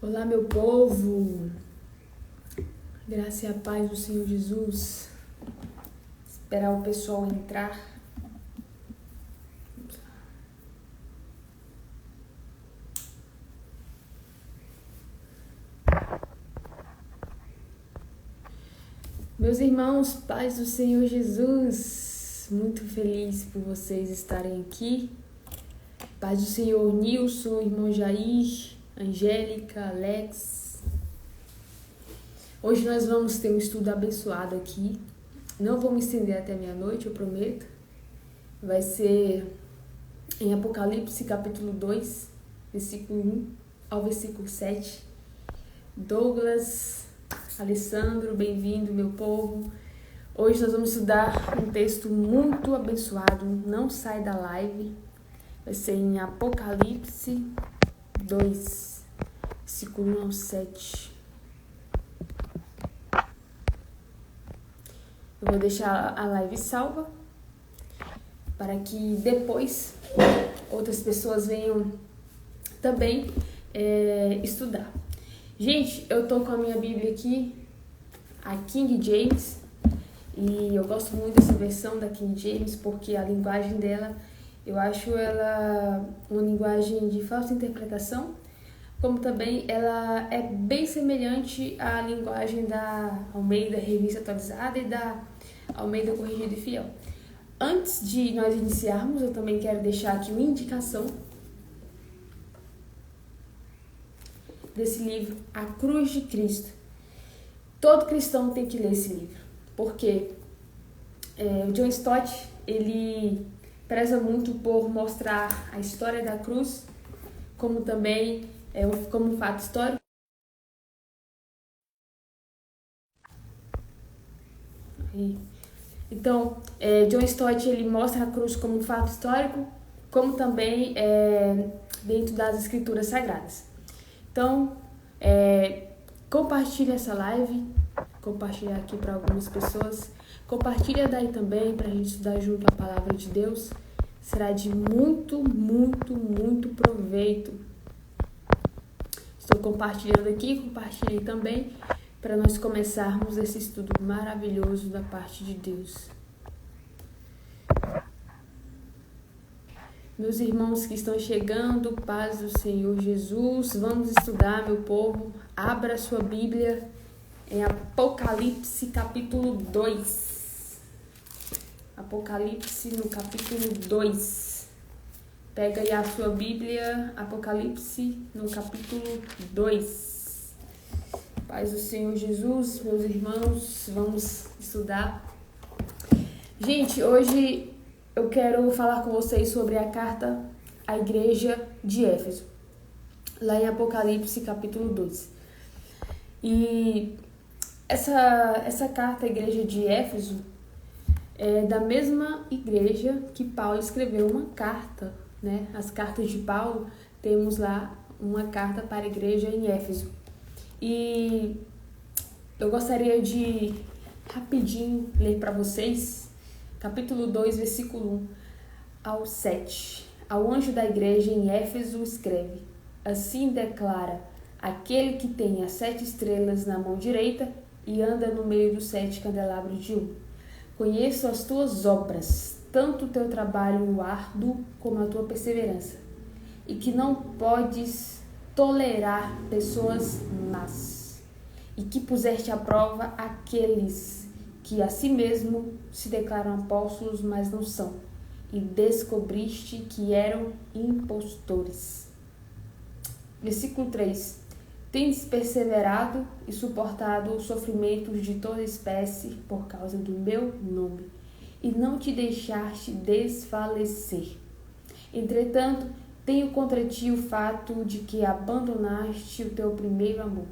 Olá, meu povo, graça e a paz do Senhor Jesus. Esperar o pessoal entrar. Meus irmãos, paz do Senhor Jesus, muito feliz por vocês estarem aqui. Paz do Senhor Nilson, irmão Jair, Angélica, Alex. Hoje nós vamos ter um estudo abençoado aqui. Não vou me estender até meia-noite, eu prometo. Vai ser em Apocalipse capítulo 2, versículo 1 ao versículo 7. Douglas, Alessandro, bem-vindo, meu povo. Hoje nós vamos estudar um texto muito abençoado. Não sai da live. Vai ser em Apocalipse 2, versículo 1 ao 7. Eu vou deixar a live salva para que depois outras pessoas venham também estudar. Gente, eu tô com a minha Bíblia aqui, a King James, e eu gosto muito dessa versão da King James porque a linguagem dela, eu acho ela uma linguagem de fácil interpretação, como também ela é bem semelhante à linguagem da Almeida Revista Atualizada e da Almeida Corrigida e Fiel. Antes de nós iniciarmos, eu também quero deixar aqui uma indicação desse livro, A Cruz de Cristo. Todo cristão tem que ler esse livro, porque o John Stott, ele preza muito por mostrar a história da cruz, como também como um fato histórico. Então, John Stott, ele mostra a cruz como um fato histórico, como também dentro das escrituras sagradas. Então, compartilha essa live, compartilha aqui para algumas pessoas, compartilha daí também para a gente estudar junto a palavra de Deus. Será de muito, muito, muito proveito. Estou compartilhando aqui, compartilhei também para nós começarmos esse estudo maravilhoso da parte de Deus. Meus irmãos que estão chegando, paz do Senhor Jesus, vamos estudar, meu povo. Abra sua Bíblia em Apocalipse capítulo 2. Apocalipse no capítulo 2. Pega aí a sua Bíblia, Apocalipse no capítulo 2. Paz do Senhor Jesus, meus irmãos, vamos estudar. Gente, hoje eu quero falar com vocês sobre a carta à igreja de Éfeso, lá em Apocalipse capítulo 2. E essa carta à igreja de Éfeso é da mesma igreja que Paulo escreveu uma carta, né? As cartas de Paulo, temos lá uma carta para a igreja em Éfeso. E eu gostaria de rapidinho ler para vocês capítulo 2, versículo 1 ao 7. Ao anjo da igreja em Éfeso escreve: assim declara aquele que tem as 7 estrelas na mão direita e anda no meio dos 7 candelabros de ouro. Conheço as tuas obras, tanto o teu trabalho árduo como a tua perseverança, e que não podes tolerar pessoas más, e que puseste à prova aqueles que a si mesmo se declaram apóstolos, mas não são, e descobriste que eram impostores. Versículo 3. Tens perseverado e suportado os sofrimentos de toda espécie por causa do meu nome, e não te deixaste desfalecer. Entretanto, tenho contra ti o fato de que abandonaste o teu primeiro amor.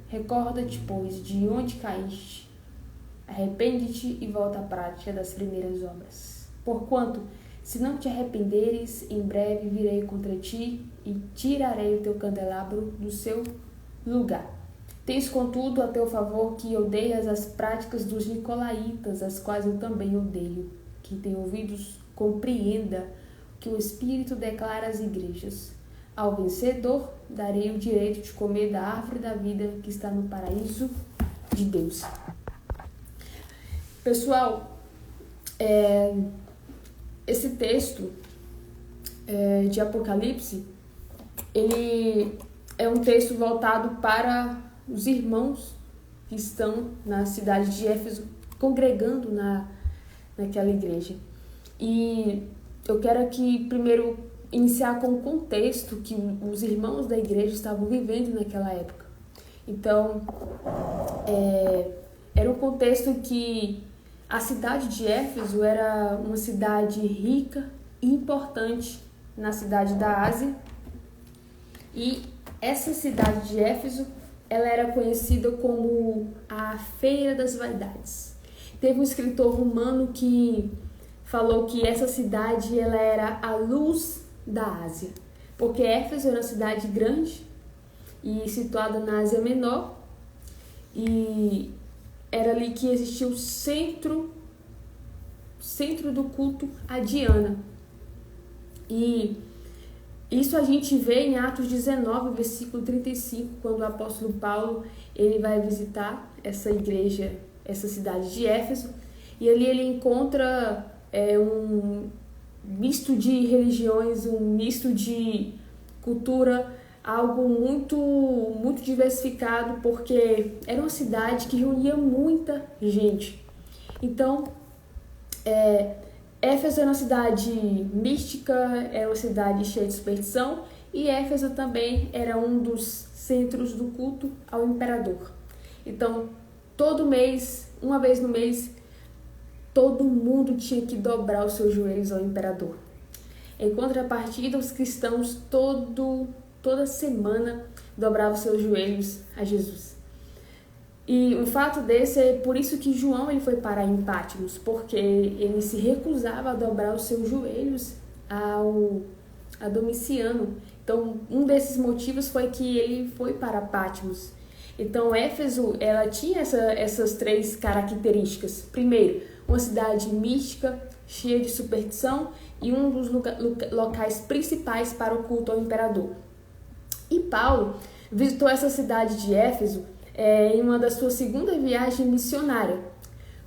Recorda-te, pois, de onde caíste. Arrepende-te e volta à prática das primeiras obras. Porquanto, se não te arrependeres, em breve virei contra ti e tirarei o teu candelabro do seu lugar. Tens, contudo, a teu favor que odeias as práticas dos nicolaítas, as quais eu também odeio. Quem tem ouvidos, compreenda que o Espírito declara às igrejas. Ao vencedor, darei o direito de comer da árvore da vida que está no paraíso de Deus. Pessoal, esse texto de Apocalipse, ele é um texto voltado para os irmãos que estão na cidade de Éfeso, congregando naquela igreja. E eu quero aqui primeiro iniciar com o contexto que os irmãos da igreja estavam vivendo naquela época. Então, era um contexto que a cidade de Éfeso era uma cidade rica e importante na cidade da Ásia. E essa cidade de Éfeso, ela era conhecida como a Feira das Vaidades. Teve um escritor romano que falou que essa cidade ela era a luz da Ásia, porque Éfeso era uma cidade grande e situada na Ásia Menor, e era ali que existia o centro do culto a Diana. E isso a gente vê em Atos 19, versículo 35, quando o apóstolo Paulo ele vai visitar essa igreja, essa cidade de Éfeso, e ali ele encontra um misto de religiões, um misto de cultura, algo muito, muito diversificado, porque era uma cidade que reunia muita gente. Então, Éfeso era uma cidade mística, era uma cidade cheia de superstição, e Éfeso também era um dos centros do culto ao imperador. Então, todo mês, uma vez no mês, todo mundo tinha que dobrar os seus joelhos ao imperador. Em contrapartida, os cristãos toda semana dobravam seus joelhos a Jesus. E o fato desse é por isso que João ele foi parar em Patmos, porque ele se recusava a dobrar os seus joelhos a Domiciano. Então, um desses motivos foi que ele foi para Patmos. Então, Éfeso, ela tinha essas três características. Primeiro, uma cidade mística, cheia de superstição, e um dos locais principais para o culto ao imperador. E Paulo visitou essa cidade de Éfeso em uma das suas segundas viagens missionárias.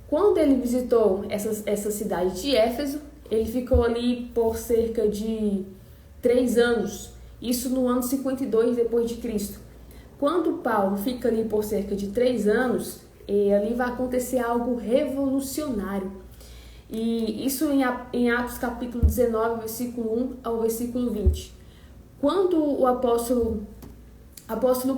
Quando ele visitou essa cidade de Éfeso, ele ficou ali por cerca de 3 anos, isso no ano 52 depois de Cristo. Quando Paulo fica ali por cerca de 3 anos, ali vai acontecer algo revolucionário. E isso em Atos capítulo 19, versículo 1 ao versículo 20. Quando o apóstolo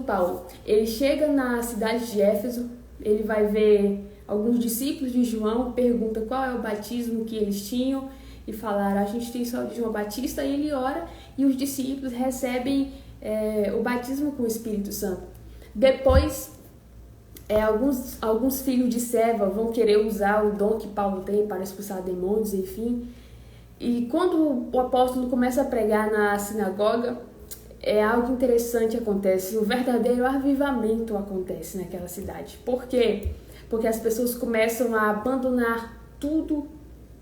Paulo, ele chega na cidade de Éfeso, ele vai ver alguns discípulos de João, pergunta qual é o batismo que eles tinham, e falaram, a gente tem só de João Batista, e ele ora, e os discípulos recebem o batismo com o Espírito Santo. Depois, alguns filhos de Seva vão querer usar o dom que Paulo tem para expulsar demônios, enfim. E quando o apóstolo começa a pregar na sinagoga, algo interessante acontece, um verdadeiro avivamento acontece naquela cidade. Por quê? Porque as pessoas começam a abandonar tudo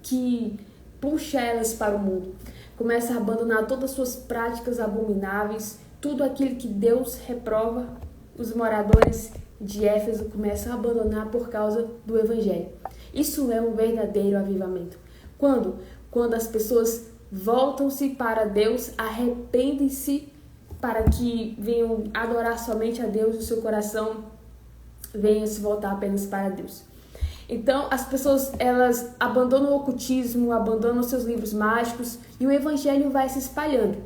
que puxa elas para o mundo. Começam a abandonar todas as suas práticas abomináveis, tudo aquilo que Deus reprova. Os moradores de Éfeso começam a abandonar por causa do Evangelho. Isso é um verdadeiro avivamento. Quando as pessoas voltam-se para Deus, arrependem-se para que venham adorar somente a Deus e o seu coração venha se voltar apenas para Deus. Então, as pessoas, elas abandonam o ocultismo, abandonam seus livros mágicos e o Evangelho vai se espalhando.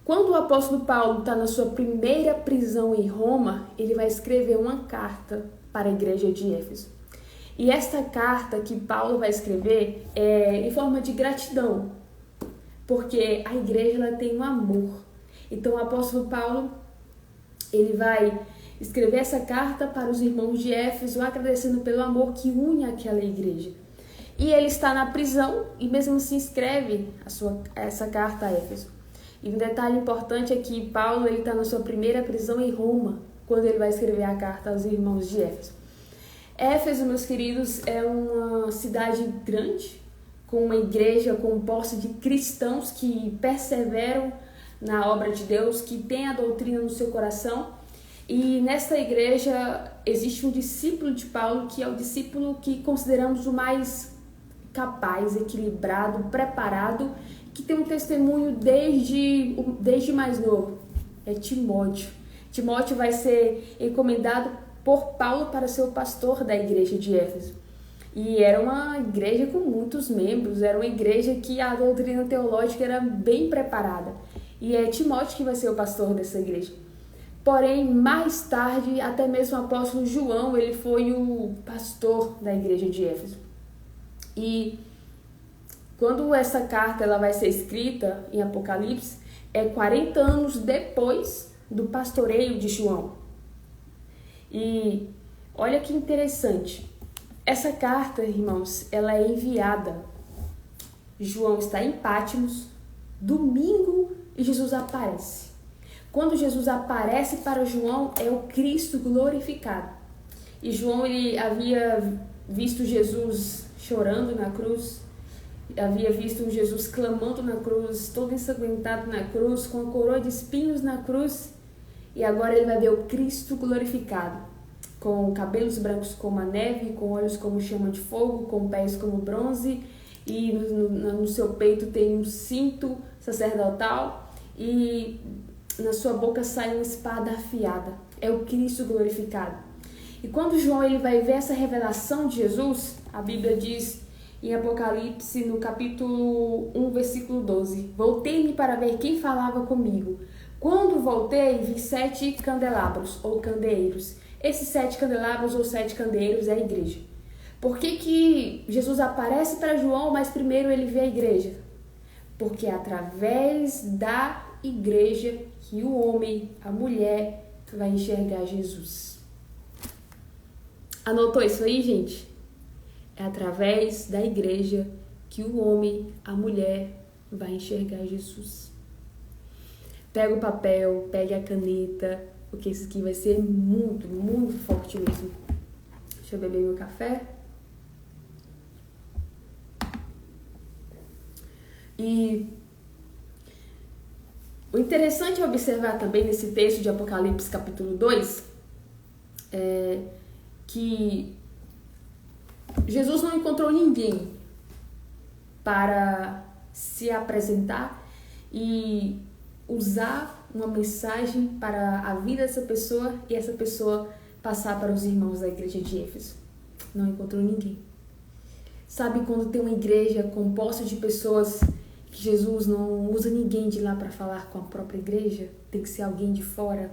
Quando o apóstolo Paulo está na sua primeira prisão em Roma, ele vai escrever uma carta para a igreja de Éfeso. E esta carta que Paulo vai escrever é em forma de gratidão, porque a igreja ela tem um amor. Então o apóstolo Paulo ele vai escrever essa carta para os irmãos de Éfeso, agradecendo pelo amor que une aquela igreja. E ele está na prisão e mesmo assim escreve essa carta a Éfeso. E um detalhe importante é que Paulo está na sua primeira prisão em Roma, quando ele vai escrever a carta aos irmãos de Éfeso. Éfeso, meus queridos, é uma cidade grande, com uma igreja composta de cristãos que perseveram na obra de Deus, que tem a doutrina no seu coração. E nesta igreja existe um discípulo de Paulo, que é o discípulo que consideramos o mais capaz, equilibrado, preparado, que tem um testemunho desde mais novo. É Timóteo. Timóteo vai ser encomendado por Paulo para ser o pastor da igreja de Éfeso. E era uma igreja com muitos membros, era uma igreja que a doutrina teológica era bem preparada. E é Timóteo que vai ser o pastor dessa igreja. Porém, mais tarde, até mesmo o apóstolo João, ele foi o pastor da igreja de Éfeso. E quando essa carta ela vai ser escrita em Apocalipse, é 40 anos depois do pastoreio de João. E olha que interessante. Essa carta, irmãos, ela é enviada. João está em Patmos, domingo, e Jesus aparece. Quando Jesus aparece para João, é o Cristo glorificado. E João, ele havia visto Jesus chorando na cruz, havia visto Jesus clamando na cruz, todo ensanguentado na cruz, com a coroa de espinhos na cruz. E agora ele vai ver o Cristo glorificado, com cabelos brancos como a neve, com olhos como chama de fogo, com pés como bronze, e no seu peito tem um cinto sacerdotal, e na sua boca sai uma espada afiada. É o Cristo glorificado. E quando João ele vai ver essa revelação de Jesus, a Bíblia diz em Apocalipse, no capítulo 1, versículo 12: Voltei-me para ver quem falava comigo. Quando voltei, vi 7 candelabros, ou candeeiros. Esses 7 candelabros, ou 7 candeeiros, é a igreja. Por que Jesus aparece para João, mas primeiro ele vê a igreja? Porque é através da igreja que o homem, a mulher, vai enxergar Jesus. Anotou isso aí, gente? É através da igreja que o homem, a mulher, vai enxergar Jesus. Pega o papel, pegue a caneta, porque isso aqui vai ser muito, muito forte mesmo. Deixa eu beber meu café. E o interessante é observar também nesse texto de Apocalipse capítulo 2, é que Jesus não encontrou ninguém para se apresentar e usar uma mensagem para a vida dessa pessoa e essa pessoa passar para os irmãos da igreja de Éfeso. Não encontrou ninguém. Sabe quando tem uma igreja composta de pessoas que Jesus não usa ninguém de lá para falar com a própria igreja? Tem que ser alguém de fora.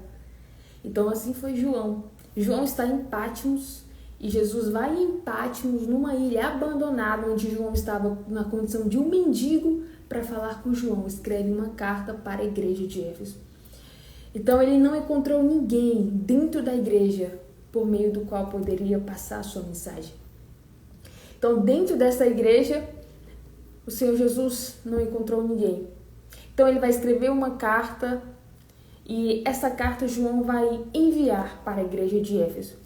Então assim foi João. João está em Patmos e Jesus vai em Patmos, numa ilha abandonada, onde João estava na condição de um mendigo, para falar com João. Escreve uma carta para a igreja de Éfeso. Então ele não encontrou ninguém dentro da igreja por meio do qual poderia passar a sua mensagem. Então dentro dessa igreja, o Senhor Jesus não encontrou ninguém. Então ele vai escrever uma carta e essa carta João vai enviar para a igreja de Éfeso.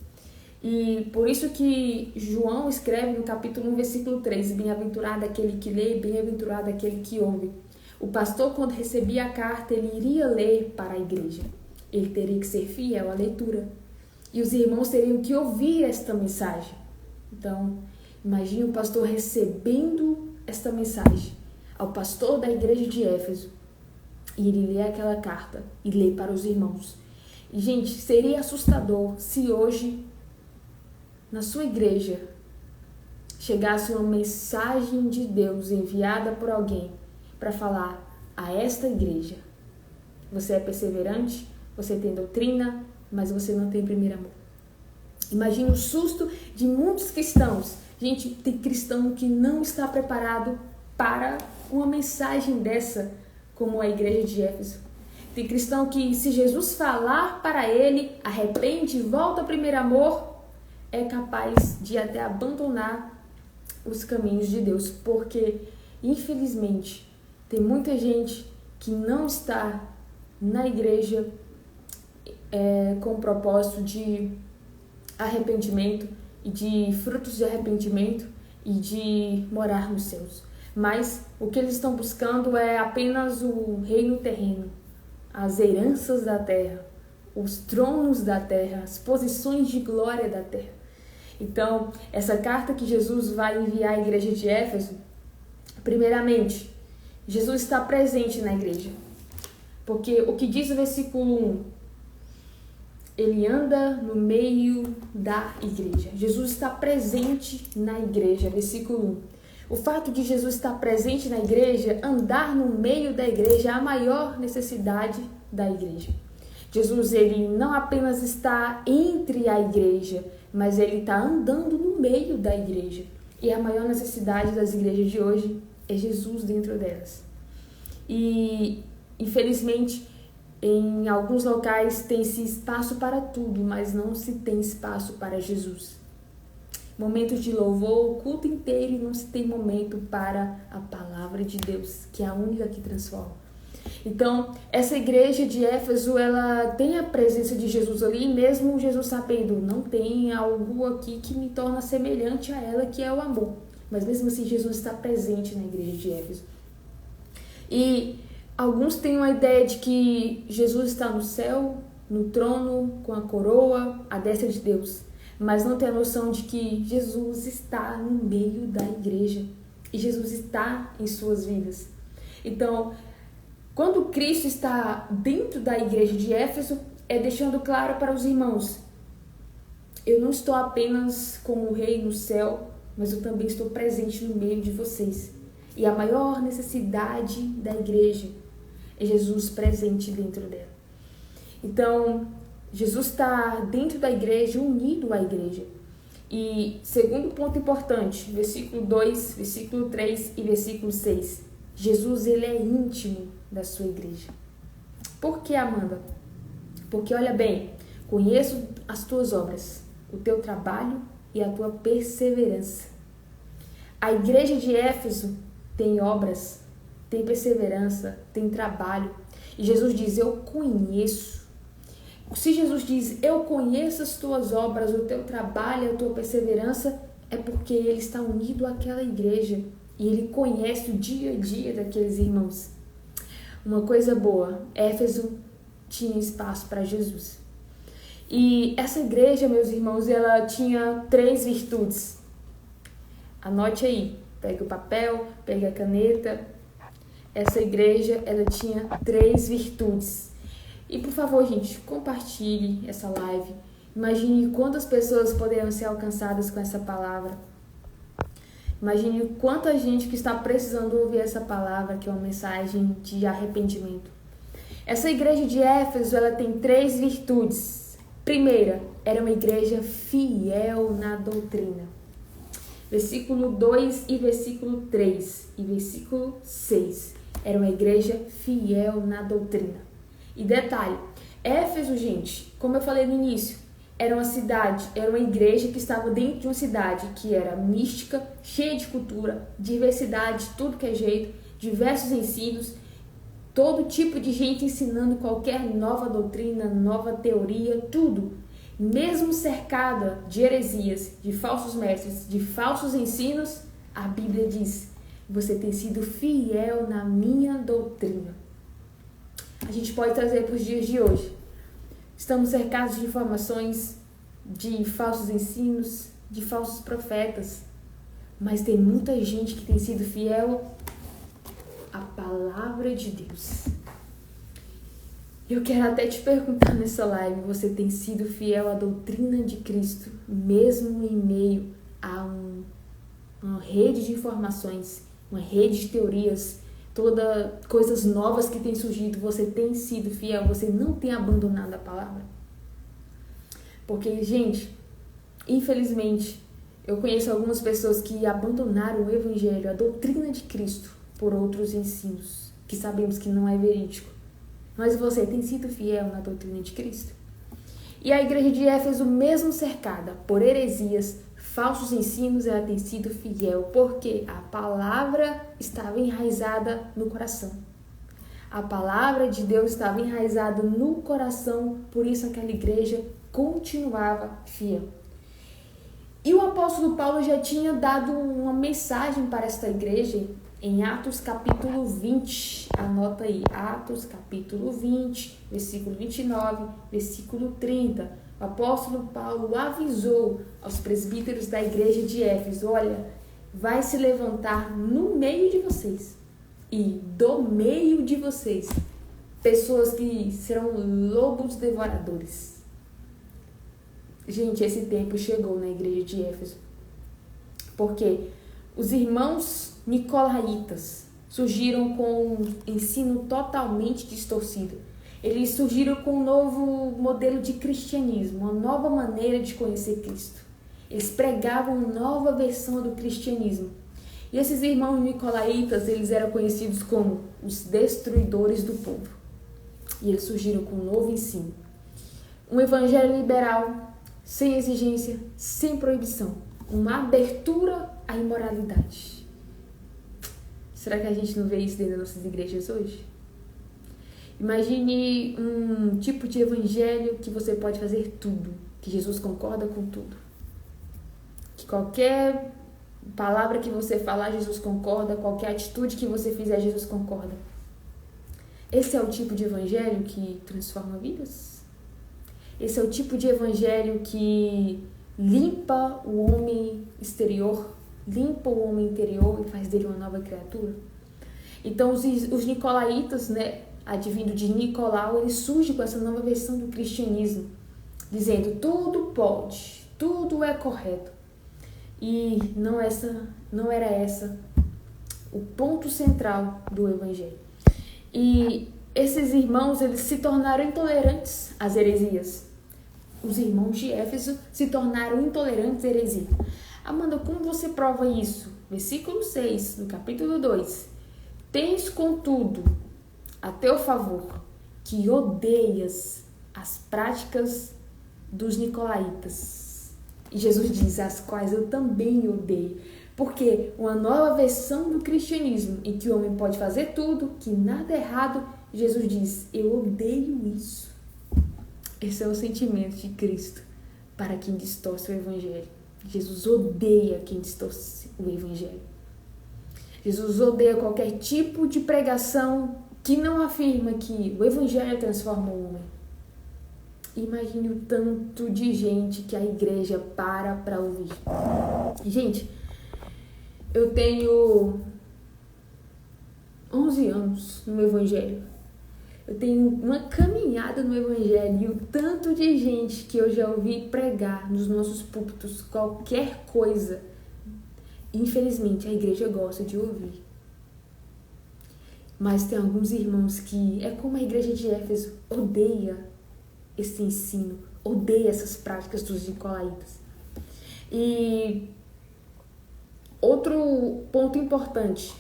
E por isso que João escreve no capítulo 1, versículo 3, bem-aventurado aquele que lê, bem-aventurado aquele que ouve. O pastor, quando recebia a carta, ele iria ler para a igreja. Ele teria que ser fiel à leitura. E os irmãos teriam que ouvir esta mensagem. Então, imagine o pastor recebendo esta mensagem ao pastor da igreja de Éfeso. E ele lê aquela carta e lê para os irmãos. E, gente, seria assustador se hoje, na sua igreja, chegasse uma mensagem de Deus enviada por alguém para falar a esta igreja: você é perseverante, você tem doutrina, mas você não tem primeiro amor. Imagina o susto de muitos cristãos. Gente, tem cristão que não está preparado para uma mensagem dessa, como a igreja de Éfeso. Tem cristão que, se Jesus falar para ele, arrepende, volta ao primeiro amor, é capaz de até abandonar os caminhos de Deus, porque, infelizmente, tem muita gente que não está na igreja com o propósito de arrependimento e de frutos de arrependimento e de morar nos céus. Mas o que eles estão buscando é apenas o reino terreno, as heranças da terra, os tronos da terra, as posições de glória da terra. Então, essa carta que Jesus vai enviar à igreja de Éfeso, primeiramente, Jesus está presente na igreja. Porque o que diz o versículo 1? Ele anda no meio da igreja. Jesus está presente na igreja, versículo 1. O fato de Jesus estar presente na igreja, andar no meio da igreja, é a maior necessidade da igreja. Jesus, ele não apenas está entre a igreja, mas ele está andando no meio da igreja. E a maior necessidade das igrejas de hoje é Jesus dentro delas. E, infelizmente, em alguns locais tem-se espaço para tudo, mas não se tem espaço para Jesus. Momentos de louvor, o culto inteiro, e não se tem momento para a palavra de Deus, que é a única que transforma. Então, essa igreja de Éfeso, ela tem a presença de Jesus ali, mesmo Jesus sabendo, não tem algo aqui que me torna semelhante a ela, que é o amor. Mas mesmo assim, Jesus está presente na igreja de Éfeso. E alguns têm uma ideia de que Jesus está no céu, no trono, com a coroa, à destra de Deus. Mas não tem a noção de que Jesus está no meio da igreja. E Jesus está em suas vidas. Então, quando Cristo está dentro da igreja de Éfeso, é deixando claro para os irmãos: eu não estou apenas como rei no céu, mas eu também estou presente no meio de vocês. E a maior necessidade da igreja é Jesus presente dentro dela. Então, Jesus está dentro da igreja, unido à igreja. E segundo ponto importante, versículo 2, versículo 3 e versículo 6. Jesus, ele é íntimo da sua igreja. Por que, Amanda? Porque, olha bem, conheço as tuas obras, o teu trabalho e a tua perseverança. A igreja de Éfeso tem obras, tem perseverança, tem trabalho. E Jesus diz, eu conheço. Se Jesus diz, eu conheço as tuas obras, o teu trabalho, a tua perseverança, é porque ele está unido àquela igreja. E ele conhece o dia a dia daqueles irmãos. Uma coisa boa, Éfeso tinha espaço para Jesus. E essa igreja, meus irmãos, ela tinha 3 virtudes. Anote aí, pegue o papel, pegue a caneta. Essa igreja, ela tinha 3 virtudes. E por favor, gente, compartilhe essa live. Imagine quantas pessoas poderiam ser alcançadas com essa palavra. Imagine quanta gente que está precisando ouvir essa palavra, que é uma mensagem de arrependimento. Essa igreja de Éfeso, ela tem 3 virtudes. Primeira, era uma igreja fiel na doutrina. Versículo 2 e versículo 3 e versículo 6. Era uma igreja fiel na doutrina. E detalhe, Éfeso, gente, como eu falei no início, era uma cidade, era uma igreja que estava dentro de uma cidade que era mística, cheia de cultura, diversidade, tudo que é jeito, diversos ensinos, todo tipo de gente ensinando qualquer nova doutrina, nova teoria, tudo. Mesmo cercada de heresias, de falsos mestres, de falsos ensinos, a Bíblia diz, você tem sido fiel na minha doutrina. A gente pode trazer para os dias de hoje. Estamos cercados de informações, de falsos ensinos, de falsos profetas. Mas tem muita gente que tem sido fiel à palavra de Deus. Eu quero até te perguntar nessa live, você tem sido fiel à doutrina de Cristo, mesmo em meio a uma rede de informações, uma rede de teorias, coisas novas que têm surgido, você tem sido fiel, você não tem abandonado a palavra? Porque, gente, infelizmente, eu conheço algumas pessoas que abandonaram o evangelho, a doutrina de Cristo, por outros ensinos, que sabemos que não é verídico. Mas você tem sido fiel na doutrina de Cristo? E a igreja de Éfeso, mesmo cercada por heresias, falsos ensinos, ela tem sido fiel, porque a palavra estava enraizada no coração. A palavra de Deus estava enraizada no coração, por isso aquela igreja continuava fiel. E o apóstolo Paulo já tinha dado uma mensagem para esta igreja em Atos capítulo 20, anota aí, Atos capítulo 20, versículo 29, versículo 30, o apóstolo Paulo avisou aos presbíteros da igreja de Éfeso, olha, vai se levantar no meio de vocês e do meio de vocês pessoas que serão lobos devoradores. Gente, esse tempo chegou na igreja de Éfeso, porque os irmãos nicolaítas surgiram com um ensino totalmente distorcido. Eles surgiram com um novo modelo de cristianismo, uma nova maneira de conhecer Cristo. Eles pregavam uma nova versão do cristianismo. E esses irmãos nicolaítas, eles eram conhecidos como os destruidores do povo. E eles surgiram com um novo ensino. Um evangelho liberal, sem exigência, sem proibição. Uma abertura à imoralidade. Será que a gente não vê isso dentro das nossas igrejas hoje? Imagine um tipo de evangelho que você pode fazer tudo, que Jesus concorda com tudo. Que qualquer palavra que você falar, Jesus concorda, qualquer atitude que você fizer, Jesus concorda. Esse é o tipo de evangelho que transforma vidas? Esse é o tipo de evangelho que limpa o homem exterior, limpa o homem interior e faz dele uma nova criatura? Então, os nicolaítas, né, advindo de Nicolau, eles surgem com essa nova versão do cristianismo, dizendo tudo pode, tudo é correto. E não era essa o ponto central do evangelho. E esses irmãos, eles se tornaram intolerantes às heresias. Os irmãos de Éfeso se tornaram intolerantes à heresia. Amanda, como você prova isso? Versículo 6, no capítulo 2. Tens, contudo, a teu favor, que odeias as práticas dos nicolaítas. E Jesus diz, as quais eu também odeio. Porque uma nova versão do cristianismo, em que o homem pode fazer tudo, que nada é errado, Jesus diz, eu odeio isso. Esse é o sentimento de Cristo para quem distorce o evangelho. Jesus odeia quem distorce o evangelho. Jesus odeia qualquer tipo de pregação que não afirma que o evangelho transforma o homem. Imagine o tanto de gente que a igreja para ouvir. Gente, eu tenho 11 anos no evangelho. Eu tenho uma caminhada no evangelho e o tanto de gente que eu já ouvi pregar nos nossos púlpitos qualquer coisa, infelizmente a igreja gosta de ouvir. Mas tem alguns irmãos que é como a igreja de Éfeso, odeia esse ensino, odeia essas práticas dos nicolaítas. E outro ponto importante,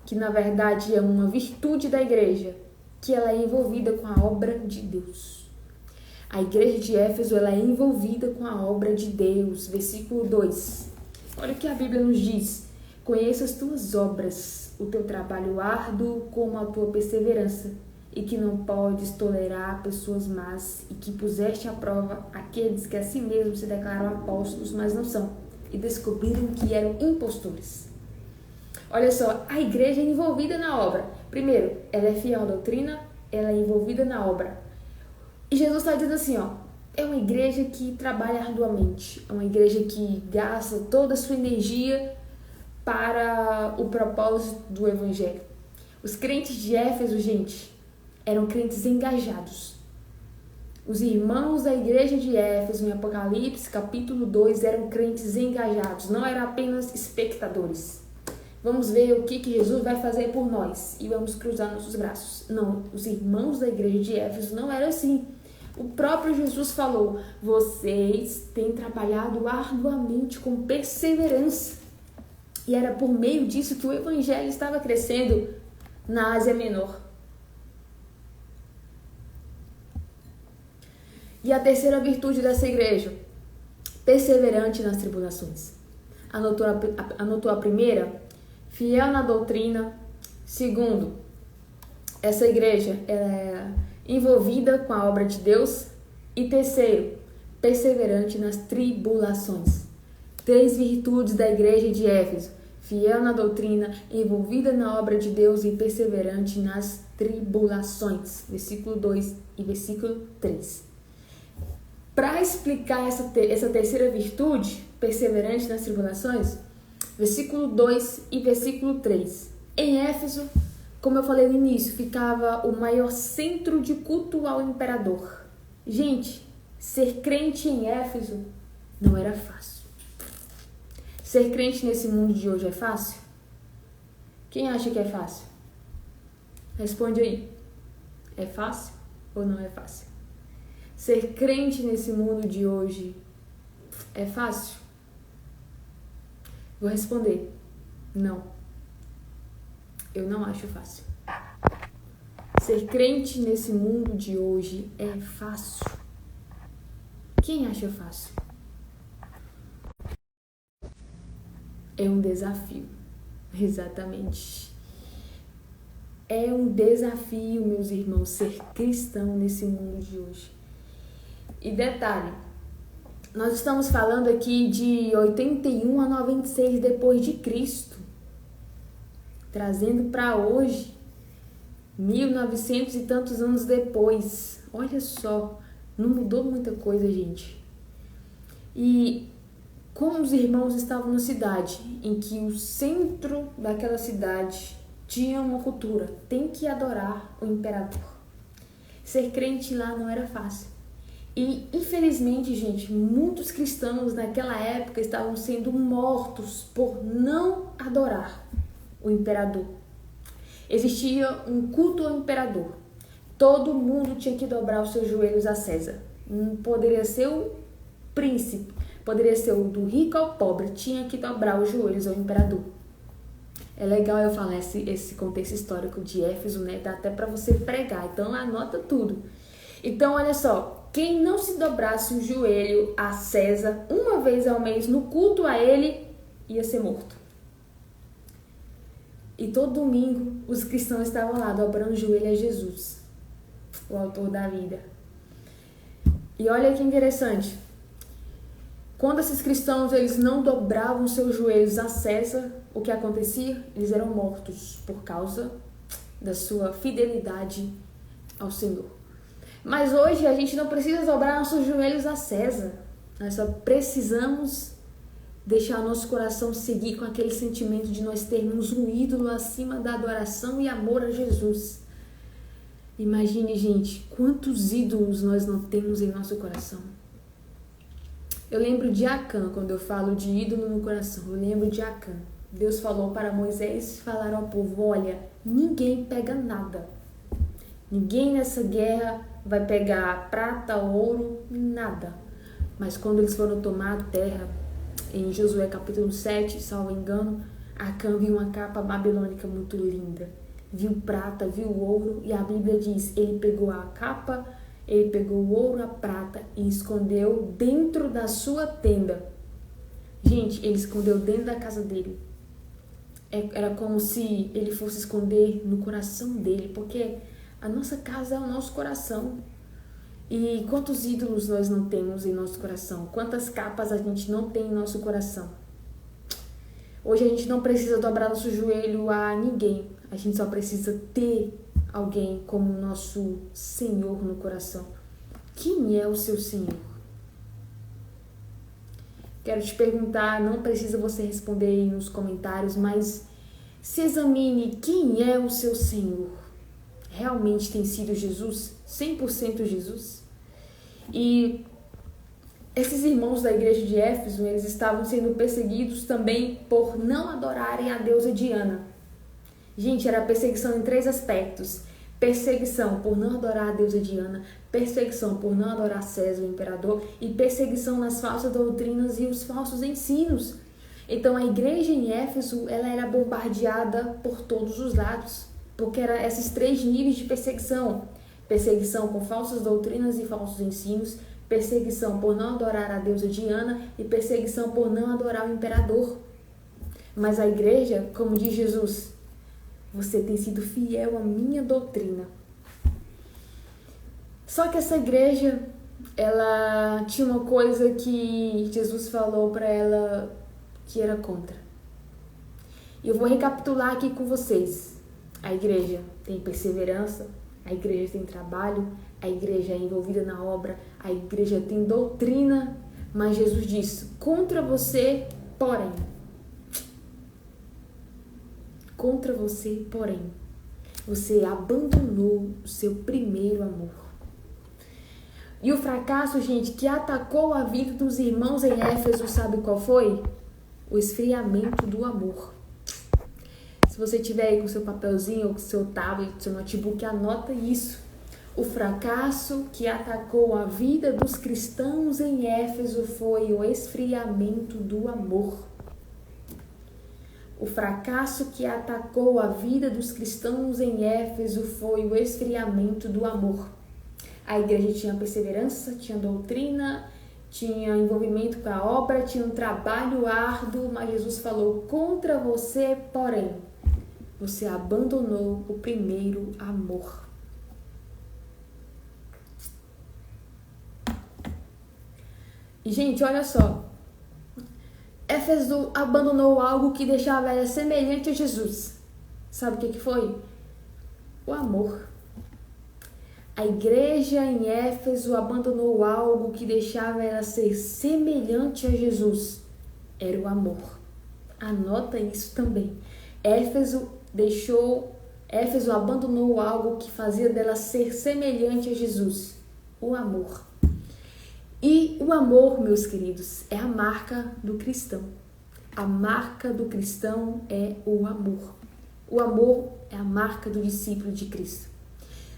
que na verdade é uma virtude da igreja, que ela é envolvida com a obra de Deus. A igreja de Éfeso, ela é envolvida com a obra de Deus. Versículo 2. Olha o que a Bíblia nos diz. Conheço as tuas obras, o teu trabalho árduo como a tua perseverança, e que não podes tolerar pessoas más, e que puseste à prova aqueles que a si mesmos se declaram apóstolos, mas não são, e descobriram que eram impostores. Olha só, a igreja é envolvida na obra. Primeiro, ela é fiel à doutrina, ela é envolvida na obra. E Jesus está dizendo assim, ó, é uma igreja que trabalha arduamente, é uma igreja que gasta toda a sua energia para o propósito do evangelho. Os crentes de Éfeso, gente, eram crentes engajados. Os irmãos da igreja de Éfeso, em Apocalipse, capítulo 2, eram crentes engajados, não eram apenas espectadores. Vamos ver o que Jesus vai fazer por nós e vamos cruzar nossos braços. Não, os irmãos da igreja de Éfeso não eram assim. O próprio Jesus falou, vocês têm trabalhado arduamente com perseverança. E era por meio disso que o evangelho estava crescendo na Ásia Menor. E a virtude dessa igreja, perseverante nas tribulações. Anotou a primeira? Fiel na doutrina. Segundo, essa igreja é envolvida com a obra de Deus. E terceiro, perseverante nas tribulações. 3 virtudes da igreja de Éfeso. fiel na doutrina, envolvida na obra de Deus e perseverante nas tribulações. Versículo 2 e versículo 3. Para explicar essa terceira virtude, perseverante nas tribulações, versículo 2 e versículo 3. Em Éfeso, como eu falei no início, ficava o maior centro de culto ao imperador. Gente, ser crente em Éfeso não era fácil. Ser crente nesse mundo de hoje é fácil? Quem acha que é fácil? Responde aí. É fácil ou não é fácil? Ser crente nesse mundo de hoje é fácil? Vou responder. Não. Eu não acho fácil. Ser crente nesse mundo de hoje é fácil? Quem acha fácil? É um desafio. Exatamente. É um desafio, meus irmãos, ser cristão nesse mundo de hoje. E detalhe, nós estamos falando aqui de 81 a 96 depois de Cristo. Trazendo para hoje, 1900 e tantos anos depois. Olha só, não mudou muita coisa, gente. E como os irmãos estavam na cidade, em que o centro daquela cidade tinha uma cultura, tem que adorar o imperador. Ser crente lá não era fácil. E, infelizmente, gente, muitos cristãos naquela época estavam sendo mortos por não adorar o imperador. Existia um culto ao imperador. Todo mundo tinha que dobrar os seus joelhos a César. Poderia ser o príncipe, poderia ser o do rico ao pobre, tinha que dobrar os joelhos ao imperador. É legal eu falar esse contexto histórico de Éfeso, né? Dá até para você pregar, então anota tudo. Então, olha só, quem não se dobrasse o joelho a César uma vez ao mês no culto a ele, ia ser morto. E todo domingo os cristãos estavam lá dobrando o joelho a Jesus, o autor da vida. E olha que interessante, quando esses cristãos eles não dobravam seus joelhos a César, o que acontecia? Eles eram mortos por causa da sua fidelidade ao Senhor. Mas hoje a gente não precisa dobrar nossos joelhos a César. Nós só precisamos deixar nosso coração seguir com aquele sentimento de nós termos um ídolo acima da adoração e amor a Jesus. Imagine, gente, quantos ídolos nós não temos em nosso coração. Eu lembro de Acã, quando eu falo de ídolo no coração, eu lembro de Acã. Deus falou para Moisés falar ao povo, olha, ninguém pega nada. Ninguém nessa guerra vai pegar prata, ouro, nada. Mas quando eles foram tomar a terra, em Josué capítulo 7, salvo engano, Acã viu uma capa babilônica muito linda. Viu prata, viu ouro, e a Bíblia diz, ele pegou a capa, ele pegou o ouro, a prata e escondeu dentro da sua tenda. Gente, ele escondeu dentro da casa dele. Era como se ele fosse esconder no coração dele, porque a nossa casa é o nosso coração. E quantos ídolos nós não temos em nosso coração? Quantas capas a gente não tem em nosso coração? Hoje a gente não precisa dobrar nosso joelho a ninguém. A gente só precisa ter alguém como nosso Senhor no coração. Quem é o seu Senhor? Quero te perguntar, não precisa você responder aí nos comentários, mas se examine quem é o seu Senhor. Realmente tem sido Jesus? 100% Jesus? E esses irmãos da igreja de Éfeso, eles estavam sendo perseguidos também por não adorarem a deusa Diana. Gente, era perseguição em 3 aspectos. Perseguição por não adorar a deusa Diana, perseguição por não adorar César, o imperador, e perseguição nas falsas doutrinas e os falsos ensinos. Então a igreja em Éfeso, ela era bombardeada por todos os lados, porque eram esses 3 níveis de perseguição. Perseguição com falsas doutrinas e falsos ensinos, perseguição por não adorar a deusa Diana e perseguição por não adorar o imperador. Mas a igreja, como diz Jesus, você tem sido fiel à minha doutrina. Só que essa igreja, ela tinha uma coisa que Jesus falou para ela que era contra. E eu vou recapitular aqui com vocês. A igreja tem perseverança, a igreja tem trabalho, a igreja é envolvida na obra, a igreja tem doutrina, mas Jesus disse, contra você, porém, você abandonou o seu primeiro amor. E o fracasso, gente, que atacou a vida dos irmãos em Éfeso, sabe qual foi? O esfriamento do amor. Se você tiver aí com seu papelzinho, ou com seu tablet, seu notebook, anota isso. O fracasso que atacou a vida dos cristãos em Éfeso foi o esfriamento do amor. O fracasso que atacou a vida dos cristãos em Éfeso foi o esfriamento do amor. A igreja tinha perseverança, tinha doutrina, tinha envolvimento com a obra, tinha um trabalho árduo, mas Jesus falou, contra você, porém, você abandonou o primeiro amor. E, gente, olha só. Éfeso abandonou algo que deixava ela semelhante a Jesus. Sabe o que foi? O amor. A igreja em Éfeso abandonou algo que deixava ela ser semelhante a Jesus. Era o amor. Anota isso também. Éfeso abandonou algo que fazia dela ser semelhante a Jesus. O amor. E o amor, meus queridos, é a marca do cristão. A marca do cristão é o amor. O amor é a marca do discípulo de Cristo.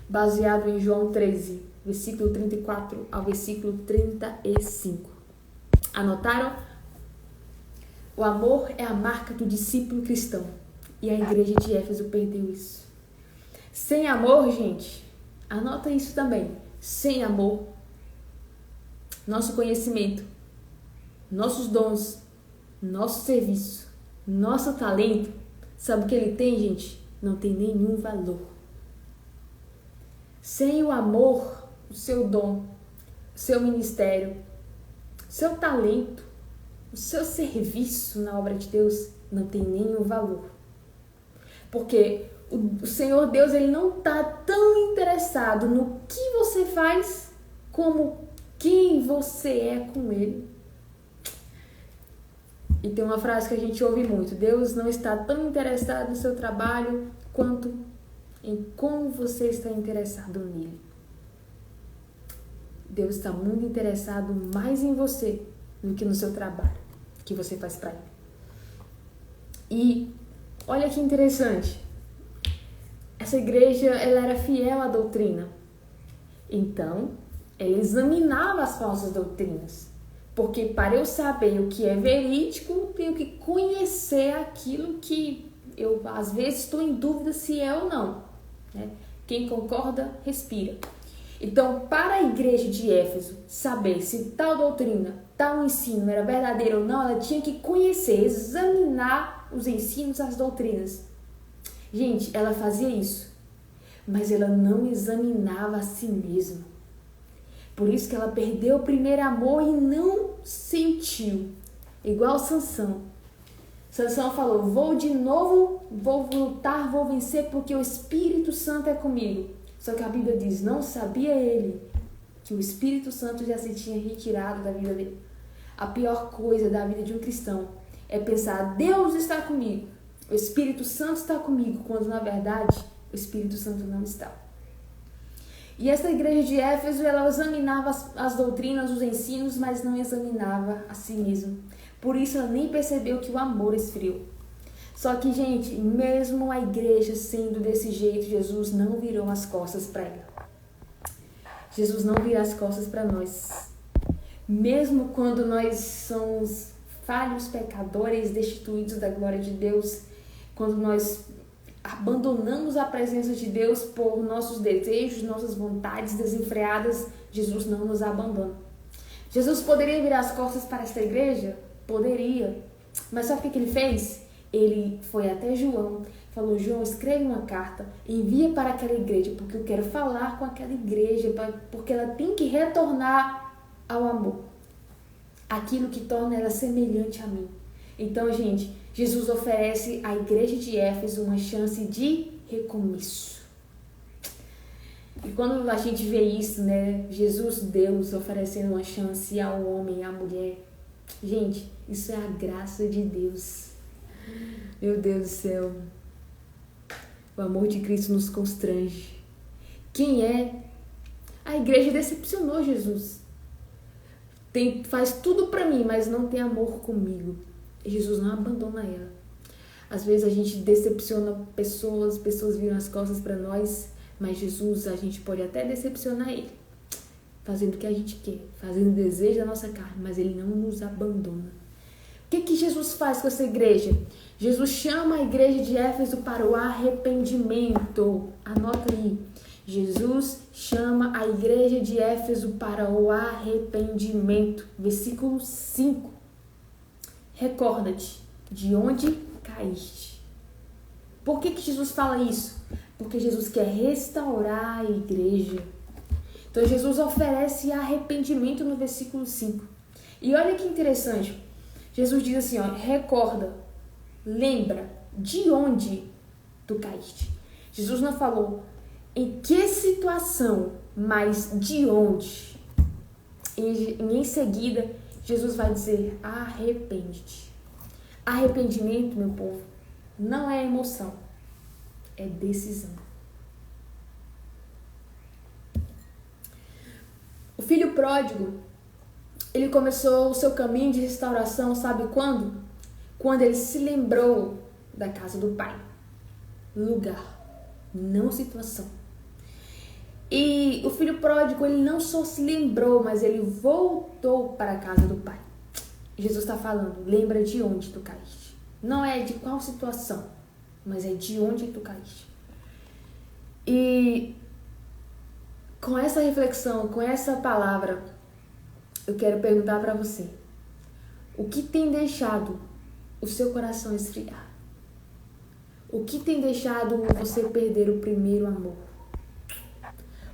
Baseado em João 13, versículo 34 ao versículo 35. Anotaram? O amor é a marca do discípulo cristão. E a igreja de Éfeso perdeu isso. Sem amor, gente, anota isso também. Sem amor, nosso conhecimento, nossos dons, nosso serviço, nosso talento, sabe o que ele tem, gente? Não tem nenhum valor. Sem o amor, o seu dom, o seu ministério, o seu talento, o seu serviço na obra de Deus não tem nenhum valor. Porque o Senhor Deus, ele não está tão interessado no que você faz como quem você é com ele. E tem uma frase que a gente ouve muito. Deus não está tão interessado no seu trabalho quanto em como você está interessado nele. Deus está muito interessado mais em você do que no seu trabalho que você faz para ele. E olha que interessante. Essa igreja, ela era fiel à doutrina. Então, ela examinava as falsas doutrinas. Porque para eu saber o que é verídico, eu tenho que conhecer aquilo que eu, às vezes, estou em dúvida se é ou não. Né? Quem concorda, respira. Então, para a igreja de Éfeso saber se tal doutrina, tal ensino era verdadeiro ou não, ela tinha que conhecer, examinar os ensinos, as doutrinas. Gente, ela fazia isso, mas ela não examinava a si mesma. Por isso que ela perdeu o primeiro amor e não sentiu. Igual Sansão. Sansão falou, vou de novo, vou lutar, vou vencer porque o Espírito Santo é comigo. Só que a Bíblia diz, não sabia ele que o Espírito Santo já se tinha retirado da vida dele. A pior coisa da vida de um cristão é pensar, Deus está comigo, o Espírito Santo está comigo, quando na verdade o Espírito Santo não está. E essa igreja de Éfeso, ela examinava as doutrinas, os ensinos, mas não examinava a si mesma. Por isso ela nem percebeu que o amor esfriou. Só que, gente, mesmo a igreja sendo desse jeito, Jesus não virou as costas para ela. Jesus não vira as costas para nós. Mesmo quando nós somos falhos, pecadores, destituídos da glória de Deus, quando nós abandonamos a presença de Deus por nossos desejos, nossas vontades desenfreadas, Jesus não nos abandona. Jesus poderia virar as costas para esta igreja? Poderia. Mas sabe o que ele fez? Ele foi até João, falou, João, escreve uma carta, envia para aquela igreja, porque eu quero falar com aquela igreja, porque ela tem que retornar ao amor. Aquilo que torna ela semelhante a mim. Então, gente, Jesus oferece à igreja de Éfeso uma chance de recomeço. E quando a gente vê isso, né, Jesus, Deus, oferecendo uma chance ao homem e à mulher, gente, isso é a graça de Deus. Meu Deus do céu. O amor de Cristo nos constrange. Quem é? A igreja decepcionou Jesus. Faz tudo pra mim, mas não tem amor comigo. Jesus não abandona ela. Às vezes a gente decepciona pessoas viram as costas pra nós, mas Jesus, a gente pode até decepcionar ele, fazendo o que a gente quer, fazendo o desejo da nossa carne, mas ele não nos abandona. O que Jesus faz com essa igreja? Jesus chama a igreja de Éfeso para o arrependimento. Anota aí. Jesus chama a igreja de Éfeso para o arrependimento. Versículo 5. Recorda-te de onde caíste. Por que Jesus fala isso? Porque Jesus quer restaurar a igreja. Então Jesus oferece arrependimento no versículo 5. E olha que interessante. Jesus diz assim, ó, recorda, lembra de onde tu caíste. Jesus não falou em que situação, mas de onde. E em seguida, Jesus vai dizer, arrepende-te. Arrependimento, meu povo, não é emoção, é decisão. O filho pródigo, ele começou o seu caminho de restauração, sabe quando? Quando ele se lembrou da casa do pai. Lugar, não situação. E o filho pródigo, ele não só se lembrou, mas ele voltou para a casa do pai. Jesus está falando, lembra de onde tu caíste. Não é de qual situação, mas é de onde tu caíste. E com essa reflexão, com essa palavra, eu quero perguntar para você, o que tem deixado o seu coração esfriar? O que tem deixado você perder o primeiro amor?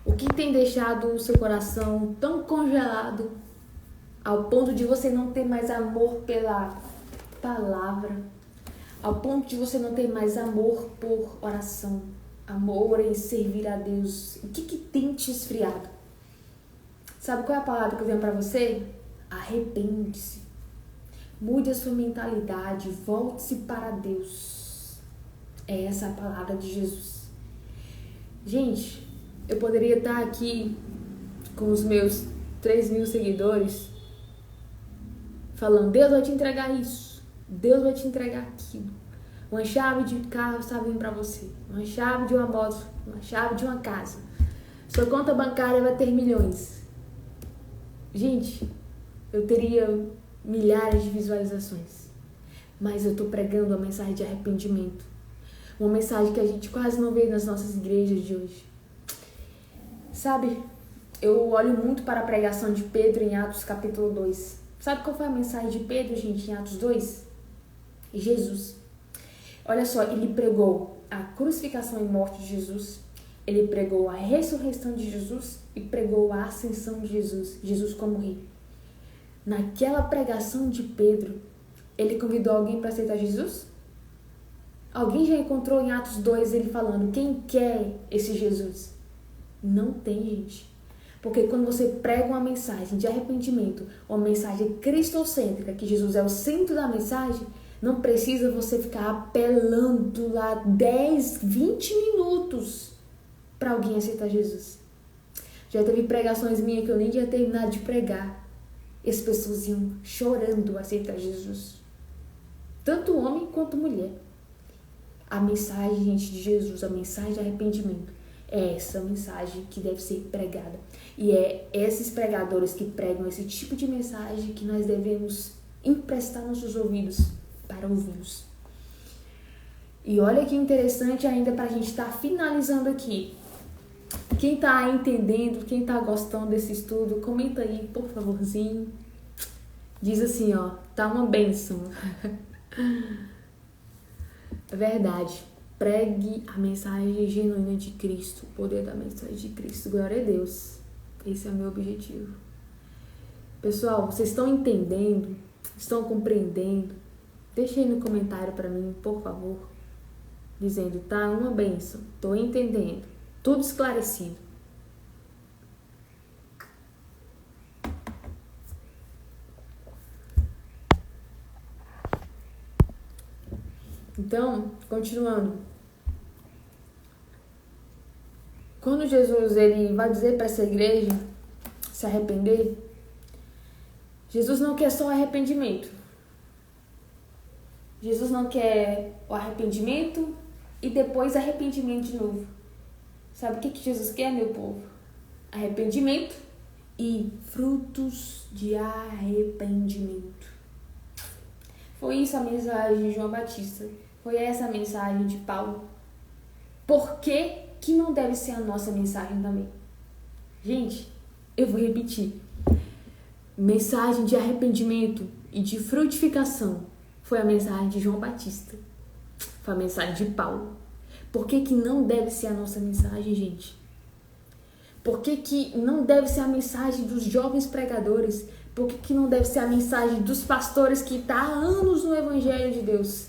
O que tem deixado o seu coração tão congelado ao ponto de você não ter mais amor pela palavra, ao ponto de você não ter mais amor por oração, amor em servir a Deus? O que tem te esfriado? Sabe qual é a palavra que eu tenho para você? Arrepende-se. Mude a sua mentalidade, volte-se para Deus. É essa a palavra de Jesus. Gente, eu poderia estar aqui com os meus 3.000 seguidores falando, Deus vai te entregar isso, Deus vai te entregar aquilo. Uma chave de carro está vindo para você, uma chave de uma moto, uma chave de uma casa. Sua conta bancária vai ter milhões. Gente, eu teria milhares de visualizações, mas eu estou pregando a mensagem de arrependimento. Uma mensagem que a gente quase não vê nas nossas igrejas de hoje. Sabe, eu olho muito para a pregação de Pedro em Atos capítulo 2. Sabe qual foi a mensagem de Pedro, gente, em Atos 2? Jesus. Olha só, ele pregou a crucificação e morte de Jesus, ele pregou a ressurreição de Jesus e pregou a ascensão de Jesus, Jesus como rei. Naquela pregação de Pedro, ele convidou alguém para aceitar Jesus? Alguém já encontrou em Atos 2 ele falando, quem quer esse Jesus? Não tem, gente. Porque quando você prega uma mensagem de arrependimento, uma mensagem cristocêntrica, que Jesus é o centro da mensagem, não precisa você ficar apelando lá 10, 20 minutos para alguém aceitar Jesus. Já teve pregações minhas que eu nem tinha terminado de pregar. E as pessoas iam chorando a aceitar Jesus. Tanto homem quanto mulher. A mensagem, gente, de Jesus, a mensagem de arrependimento, é essa mensagem que deve ser pregada. E é esses pregadores que pregam esse tipo de mensagem que nós devemos emprestar nossos ouvidos para ouvi-los. E olha que interessante ainda para a gente estar finalizando aqui. Quem está entendendo, quem está gostando desse estudo, comenta aí, por favorzinho. Diz assim, ó, tá uma bênção. É verdade. Pregue a mensagem genuína de Cristo, o poder da mensagem de Cristo. Glória a Deus. Esse é o meu objetivo. Pessoal, vocês estão entendendo? Estão compreendendo? Deixa aí no comentário para mim, por favor, dizendo, tá uma bênção, tô entendendo, tudo esclarecido. Então, continuando. Quando Jesus ele vai dizer para essa igreja se arrepender, Jesus não quer só arrependimento. Jesus não quer o arrependimento e depois arrependimento de novo. Sabe o que Jesus quer, meu povo? Arrependimento e frutos de arrependimento. Foi isso a mensagem de João Batista. Foi essa a mensagem de Paulo. Por que não deve ser a nossa mensagem também? Gente, eu vou repetir. Mensagem de arrependimento e de frutificação foi a mensagem de João Batista. Foi a mensagem de Paulo. Por que não deve ser a nossa mensagem, gente? Por que não deve ser a mensagem dos jovens pregadores? Por que não deve ser a mensagem dos pastores que estão há anos no Evangelho de Deus?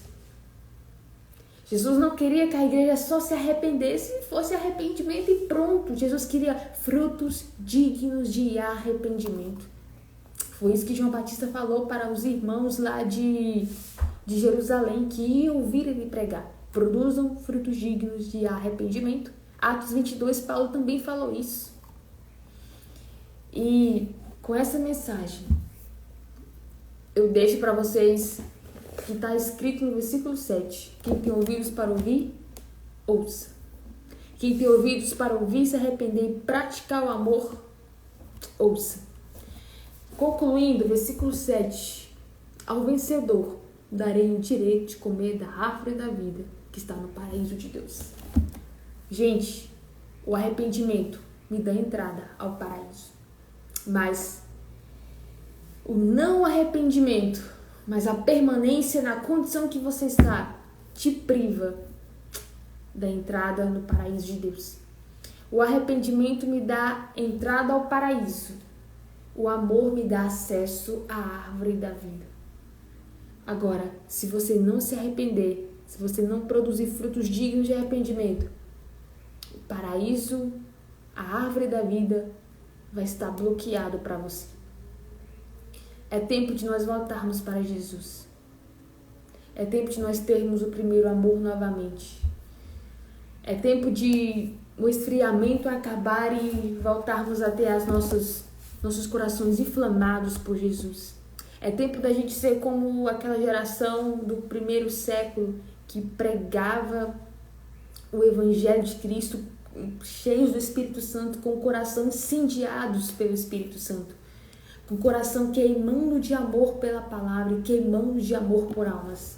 Jesus não queria que a igreja só se arrependesse, fosse arrependimento e pronto. Jesus queria frutos dignos de arrependimento. Foi isso que João Batista falou para os irmãos lá de Jerusalém que iam ouvir ele pregar. Produzam frutos dignos de arrependimento. Atos 22, Paulo também falou isso. E com essa mensagem, eu deixo para vocês que está escrito no versículo 7. Quem tem ouvidos para ouvir, ouça. Quem tem ouvidos para ouvir, se arrepender e praticar o amor, ouça. Concluindo, versículo 7. Ao vencedor darei o direito de comer da árvore da vida que está no paraíso de Deus. Gente, o arrependimento me dá entrada ao paraíso. Mas o não arrependimento, mas a permanência na condição que você está, te priva da entrada no paraíso de Deus. O arrependimento me dá entrada ao paraíso. O amor me dá acesso à árvore da vida. Agora, se você não se arrepender, se você não produzir frutos dignos de arrependimento, o paraíso, a árvore da vida, vai estar bloqueado para você. É tempo de nós voltarmos para Jesus. É tempo de nós termos o primeiro amor novamente. É tempo de o esfriamento acabar e voltarmos a ter nossos corações inflamados por Jesus. É tempo da gente ser como aquela geração do primeiro século que pregava o Evangelho de Cristo, cheios do Espírito Santo, com o coração incendiados pelo Espírito Santo, com o coração queimando de amor pela palavra e queimando de amor por almas.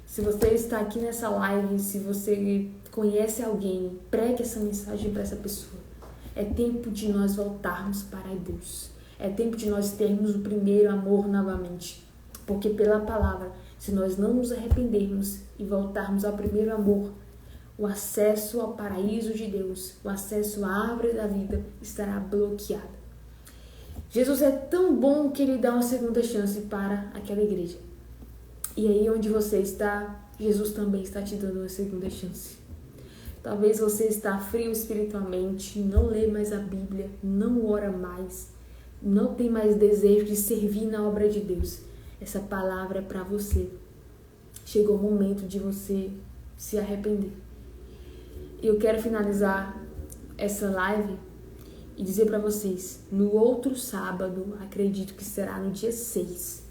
Se você está aqui nessa live, se você conhece alguém, pregue essa mensagem para essa pessoa. É tempo de nós voltarmos para Deus. É tempo de nós termos o primeiro amor novamente. Porque pela palavra, se nós não nos arrependermos e voltarmos ao primeiro amor, o acesso ao paraíso de Deus, o acesso à árvore da vida estará bloqueado. Jesus é tão bom que ele dá uma segunda chance para aquela igreja. E aí onde você está, Jesus também está te dando uma segunda chance. Talvez você está frio espiritualmente, não lê mais a Bíblia, não ora mais, não tem mais desejo de servir na obra de Deus. Essa palavra é para você. Chegou o momento de você se arrepender. Eu quero finalizar essa live e dizer para vocês, no outro sábado, acredito que será no dia 6,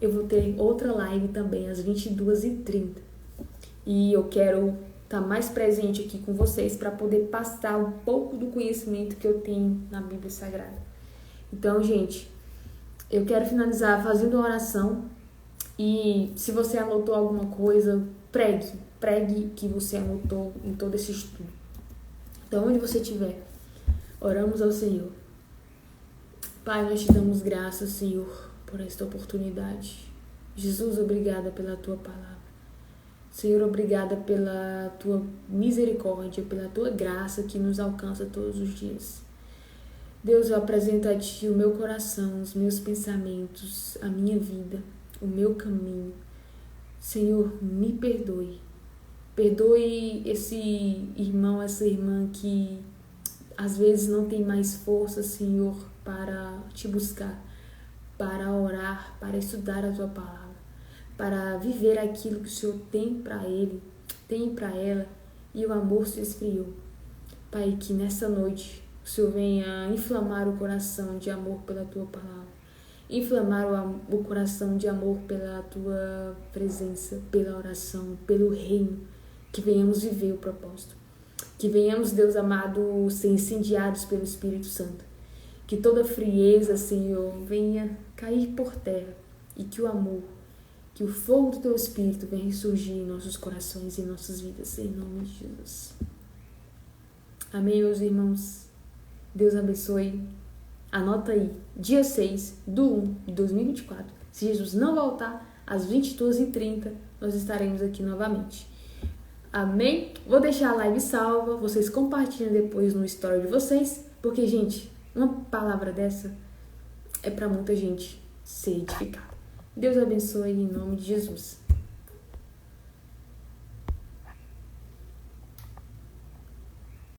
eu vou ter outra live também às 22h30. E eu quero estar mais presente aqui com vocês para poder passar um pouco do conhecimento que eu tenho na Bíblia Sagrada. Então, gente, eu quero finalizar fazendo uma oração e se você anotou alguma coisa, pregue que você anotou em todo esse estudo. Então, onde você estiver, oramos ao Senhor. Pai, nós te damos graças, Senhor, por esta oportunidade. Jesus, obrigada pela tua palavra. Senhor, obrigada pela tua misericórdia, pela tua graça que nos alcança todos os dias. Deus, eu apresento a Ti o meu coração, os meus pensamentos, a minha vida, o meu caminho. Senhor, me perdoe. Perdoe esse irmão, essa irmã que às vezes não tem mais força, Senhor, para te buscar, para orar, para estudar a tua palavra, para viver aquilo que o Senhor tem para ele, tem para ela, e o amor se esfriou. Pai, que nessa noite o Senhor venha inflamar o coração de amor pela tua palavra, inflamar o coração de amor pela tua presença, pela oração, pelo reino, que venhamos viver o propósito. Que venhamos, Deus amado, ser incendiados pelo Espírito Santo. Que toda frieza, Senhor, venha cair por terra. E que o amor, que o fogo do teu Espírito venha ressurgir em nossos corações e em nossas vidas. Em nome de Jesus. Amém, meus irmãos. Deus abençoe. Anota aí, dia 6/1/2024. Se Jesus não voltar, às 22h30, nós estaremos aqui novamente. Amém? Vou deixar a live salva, vocês compartilham depois no story de vocês, porque, gente, uma palavra dessa é para muita gente ser edificada. Deus abençoe em nome de Jesus.